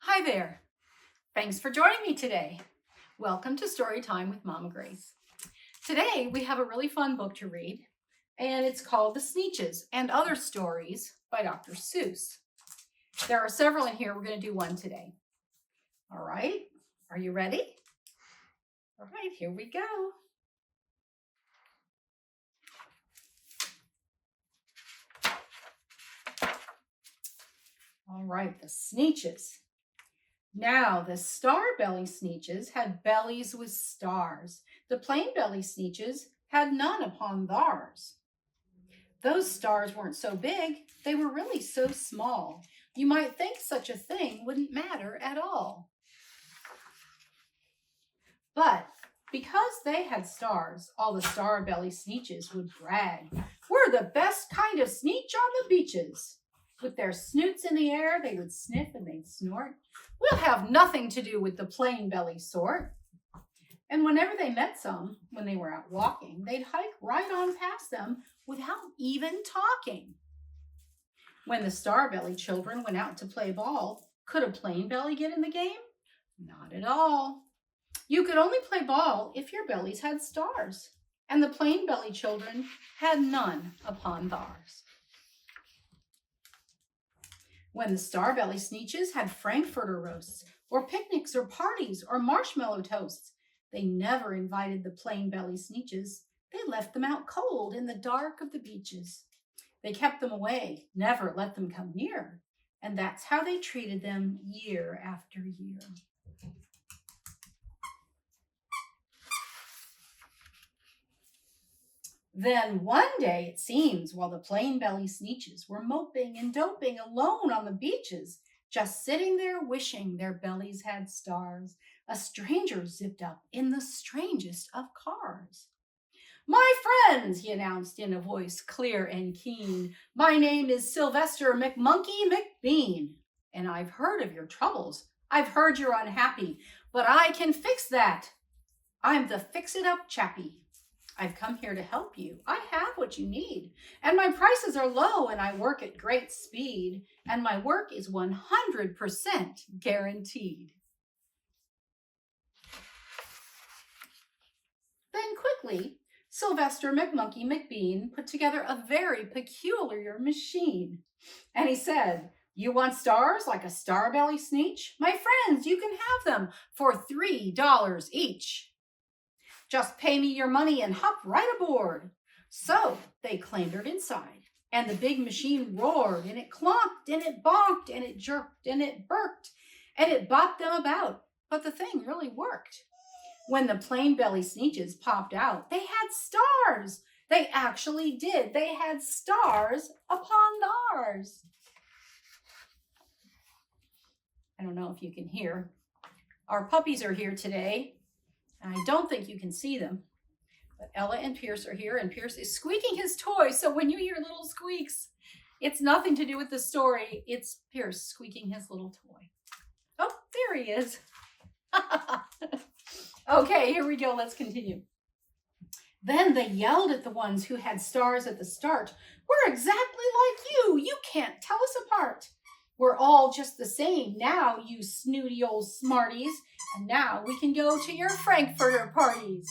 Hi there. Thanks for joining me today. Welcome to Story Time with Momma Grace. Today we have a really fun book to read, and it's called The Sneetches and Other Stories by Dr. Seuss. There are several in here. We're going to do one today. All right. Are you ready? All right, here we go. All right, the Sneetches. Now, the star-belly Sneetches had bellies with stars. The plain-belly Sneetches had none upon theirs. Those stars weren't so big, they were really so small. You might think such a thing wouldn't matter at all. But because they had stars, all the star-belly Sneetches would brag. We're the best kind of Sneetch on the beaches. With their snoots in the air, they would sniff and they'd snort. We'll have nothing to do with the plain belly sort. And whenever they met some, when they were out walking, they'd hike right on past them without even talking. When the star-belly children went out to play ball, could a plain belly get in the game? Not at all. You could only play ball if your bellies had stars, and the plain belly children had none upon theirs. When the star-belly Sneetches had Frankfurter roasts, or picnics or parties or marshmallow toasts, they never invited the plain belly Sneetches. They left them out cold in the dark of the beaches. They kept them away, never let them come near, and that's how they treated them year after year. Then one day, it seems, while the plain belly Sneetches were moping and doping alone on the beaches, just sitting there wishing their bellies had stars, a stranger zipped up in the strangest of cars. My friends, he announced in a voice clear and keen, my name is Sylvester McMonkey McBean, and I've heard of your troubles. I've heard you're unhappy, but I can fix that. I'm the fix-it-up chappie. I've come here to help you. I have what you need, and my prices are low, and I work at great speed, and my work is 100% guaranteed. Then quickly, Sylvester McMonkey McBean put together a very peculiar machine, and he said, you want stars like a star-belly Sneetch? My friends, you can have them for $3 each. Just pay me your money and hop right aboard. So they clambered inside, and the big machine roared, and it clonked, and it bonked, and it jerked, and it burked, and it bopped them about, but the thing really worked. When the plain belly Sneetches popped out, they had stars. They actually did. They had stars upon theirs. I don't know if you can hear. Our puppies are here today. I don't think you can see them, but Ella and Pierce are here, and Pierce is squeaking his toy. So when you hear little squeaks, it's nothing to do with the story. It's Pierce squeaking his little toy. Oh, there he is. Okay, here we go. Let's continue. Then they yelled at the ones who had stars at the start. We're exactly like you. You can't tell us apart. We're all just the same now, you snooty old smarties. And now we can go to your Frankfurter parties.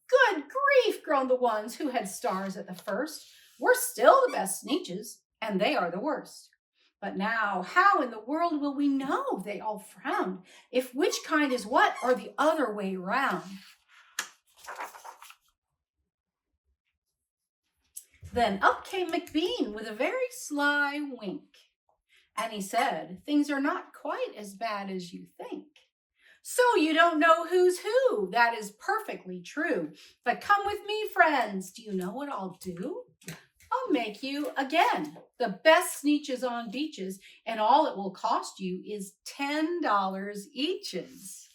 Good grief, groaned the ones who had stars at the first. We're still the best Sneetches, and they are the worst. But now, how in the world will we know? They all frowned. If which kind is what, or the other way round. Then up came McBean with a very sly wink. And he said, things are not quite as bad as you think. So you don't know who's who. That is perfectly true. But come with me, friends. Do you know what I'll do? I'll make you, again, the best Sneetches on beaches, and all it will cost you is $10 eaches.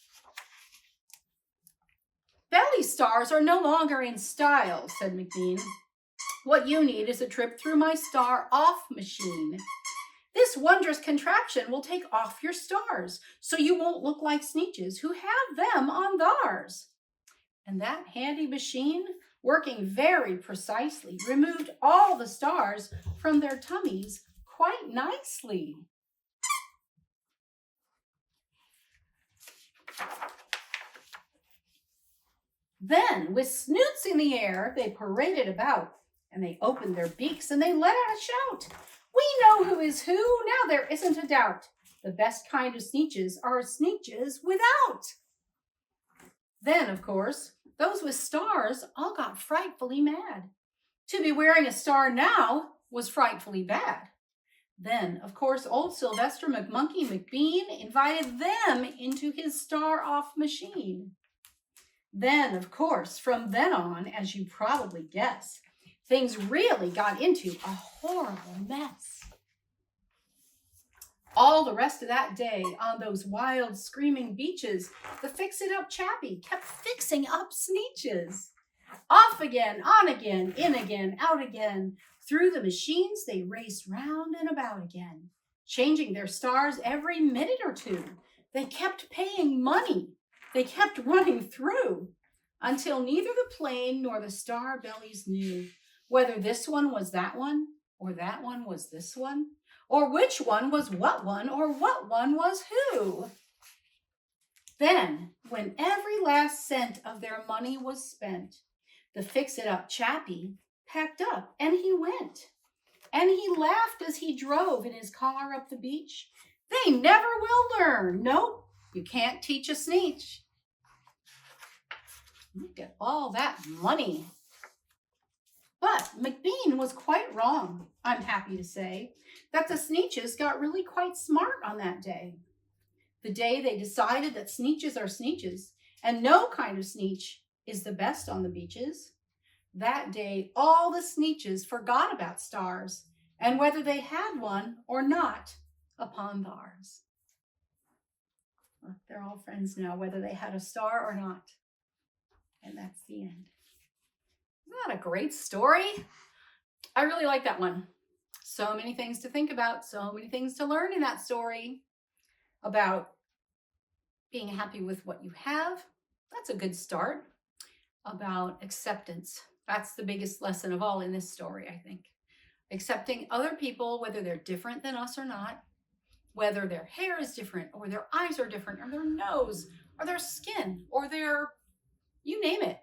Belly stars are no longer in style, said McBean. What you need is a trip through my star-off machine. This wondrous contraption will take off your stars, so you won't look like Sneetches who have them on theirs. And that handy machine, working very precisely, removed all the stars from their tummies quite nicely. Then, with snoots in the air, they paraded about, and they opened their beaks, and they let out a shout. We know who is who, now there isn't a doubt. The best kind of Sneetches are Sneetches without. Then, of course, those with stars all got frightfully mad. To be wearing a star now was frightfully bad. Then, of course, old Sylvester McMonkey McBean invited them into his star-off machine. Then, of course, from then on, as you probably guess, things really got into a horrible mess. All the rest of that day, on those wild, screaming beaches, the fix-it-up chappie kept fixing up Sneetches. Off again, on again, in again, out again. Through the machines, they raced round and about again, changing their stars every minute or two. They kept paying money. They kept running through until neither the plane nor the star bellies knew whether this one was that one, or that one was this one, or which one was what one, or what one was who. Then, when every last cent of their money was spent, the fix-it-up chappie packed up and he went. And he laughed as he drove in his car up the beach. They never will learn. Nope, you can't teach a Sneetch. Look at all that money. But McBean was quite wrong, I'm happy to say, that the Sneetches got really quite smart on that day. The day they decided that Sneetches are Sneetches, and no kind of Sneetch is the best on the beaches. That day, all the Sneetches forgot about stars, and whether they had one or not upon theirs. Well, they're all friends now, whether they had a star or not. And that's the end. Isn't that a great story? I really like that one. So many things to think about, so many things to learn in that story about being happy with what you have. That's a good start. About acceptance. That's the biggest lesson of all in this story, I think. Accepting other people, whether they're different than us or not, whether their hair is different, or their eyes are different, or their nose, or their skin, or their, you name it,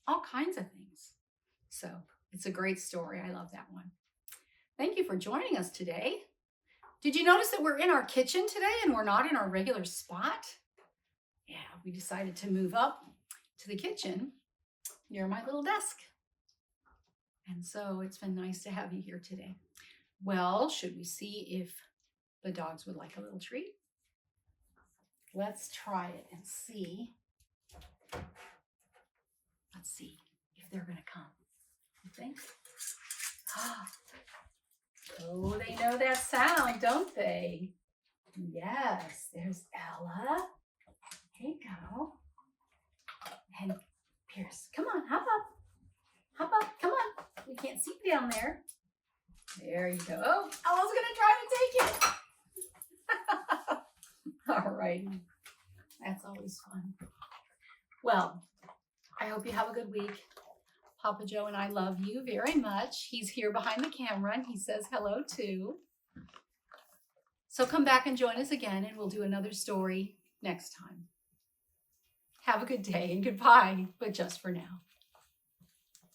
all kinds of things. So it's a great story. I love that one. Thank you for joining us today. Did you notice that we're in our kitchen today and we're not in our regular spot? Yeah, we decided to move up to the kitchen near my little desk. And so it's been nice to have you here today. Well, should we see if the dogs would like a little treat? Let's try it and see. Let's see if they're going to come. You think? Oh, they know that sound, don't they? Yes, there's Ella. Here you go. And Pierce, come on, hop up. Hop up, come on. We can't see down there. There you go. Oh, Ella's going to try to take it. All right. That's always fun. Well, I hope you have a good week. Papa Joe and I love you very much. He's here behind the camera and he says hello too. So come back and join us again and we'll do another story next time. Have a good day and goodbye, but just for now.